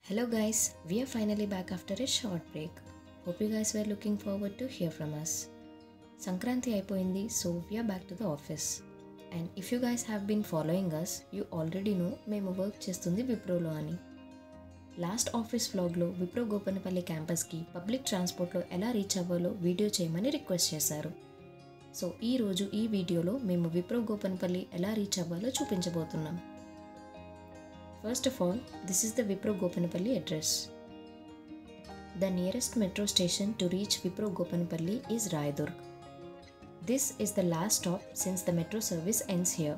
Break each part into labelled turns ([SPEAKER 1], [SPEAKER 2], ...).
[SPEAKER 1] Hello guys, we are finally back after a short break. Hope you guys were looking forward to hear from us. Sankranti అయిపోయింది, so we are back to the office. And if you guys have been following us, you already know మేము work చేస్తుంది విప్రోలో అని. Last office వ్లాగ్లో విప్రో గోపనపల్లి క్యాంపస్కి public ట్రాన్స్పోర్ట్లో ఎలా reach అవ్వాలో వీడియో చేయమని రిక్వెస్ట్ చేశారు. సో ఈరోజు ఈ వీడియోలో మేము విప్రో గోపనపల్లి ఎలా రీచ్ అవ్వాలో చూపించబోతున్నాం. First of all, this is the Wipro Gopanapalli address. The nearest metro station to reach Wipro Gopanapalli is Rayadurg. This is the last stop since the metro service ends here.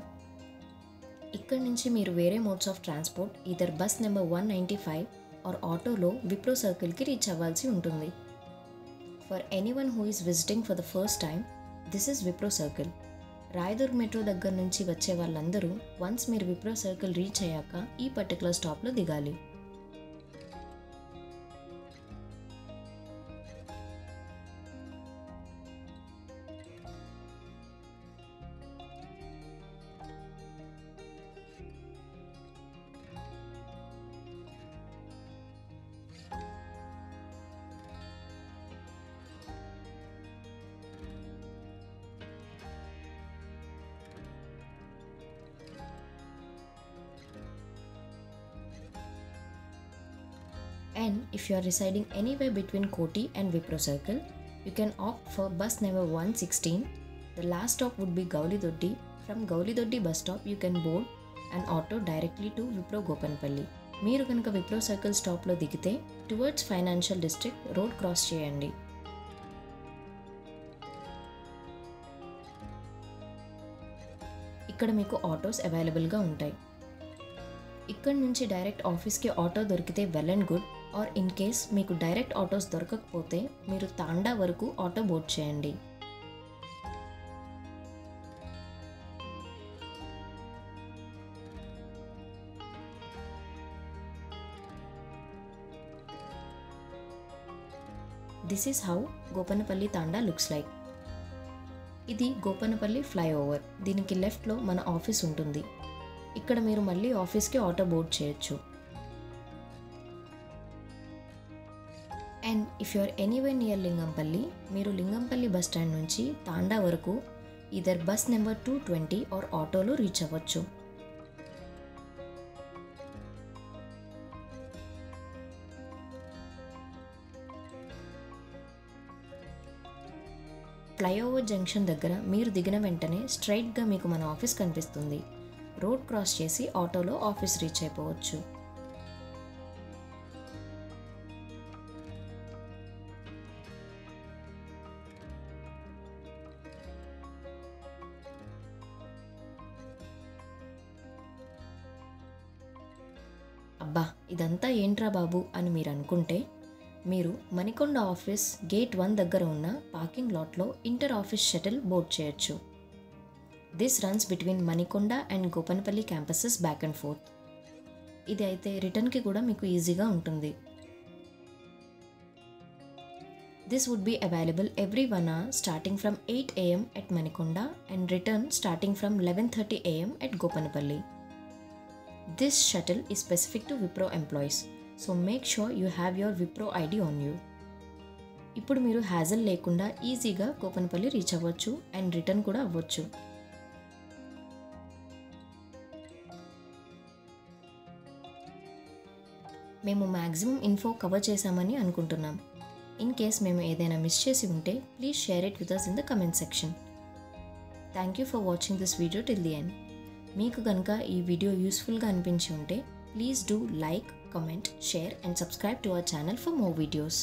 [SPEAKER 1] ikkadi nunchi meeru vere modes of transport either bus number 195 or auto lo Wipro circle ki reach avvalsi untundi. For anyone who is visiting for the first time, this is Wipro circle. Rayadurg metro దగ్గర నుంచి వచ్చే వాళ్ళందరూ once మీరు Wipro circle reach అయ్యాక ఈ particular స్టాప్లో దిగాలి. And if you are residing anywhere between Koti and Wipro Circle, you can opt for bus number 116. The last stop would be Gowlidoddi. From Gowlidoddi bus stop, you can board an auto directly to Wipro Gopanapalli. మీరు కనుక Wipro circle స్టాప్లో దిగితే towards financial district road cross చేయండి. ఇక్కడ మీకు autos అవైలబుల్గా ఉంటాయి. ఇక్కడ నుంచి డైరెక్ట్ ఆఫీస్కి ఆటో దొరికితే well and good. Or in case మీకు డైరెక్ట్ ఆటోస్ దొరకకపోతే మీరు తాండా వరకు ఆటో బోర్డ్ చేయండి. This is how Gopanapalli Thanda looks like. ఇది గోపనపల్లి ఫ్లైఓవర్. దీనికి లెఫ్ట్లో మన ఆఫీస్ ఉంటుంది. ఇక్కడ మీరు మళ్ళీ ఆఫీస్కి ఆటో బోర్డ్ చేయొచ్చు. And if you are anywhere near Lingampalli, మీరు లింగంపల్లి బస్ స్టాండ్ నుంచి తాండా వరకు ఈదర్ బస్ నెంబర్ 220 ఆర్ ఆటోలో రీచ్ అవ్వచ్చు. ఫ్లైఓవర్ జంక్షన్ దగ్గర మీరు దిగిన వెంటనే స్ట్రైట్గా మీకు మన ఆఫీస్ కనిపిస్తుంది. రోడ్ క్రాస్ చేసి ఆటోలో ఆఫీస్ రీచ్ అయిపోవచ్చు. అబ్బా ఇదంతా ఏంట్రా బాబు అని మీరు అనుకుంటే, మీరు మణికొండ ఆఫీస్ గేట్ 1 దగ్గర ఉన్న పార్కింగ్ లాట్లో ఇంటర్ ఆఫీస్ షటిల్ బోర్డ్ చేయొచ్చు. This runs between Manikonda and Gopanpally campuses back and forth. ఇది అయితే రిటర్న్కి కూడా మీకు ఈజీగా ఉంటుంది. This would be available every 1 hour starting from 8 AM at Manikonda and return starting from 11:30 AM at Gopanpally. This shuttle is specific to Wipro employees, so make sure you have your Wipro ID on you. ఇప్పుడు మీరు hassle లేకుండా ఈజీగా Gopanapally reach అవ్వచ్చు and return కూడా అవ్వచ్చు. మేము maximum info cover చేశామని అనుకుంటున్నాం. ఇన్ కేస్ మేము ఏదైనా మిస్ చేసి ఉంటే please share it with us in the comment section. Thank you for watching this video till the end. మీకు కనుక ఈ వీడియో యూస్ఫుల్గా అనిపించి ఉంటే please do like, comment, share and subscribe to our channel for more videos.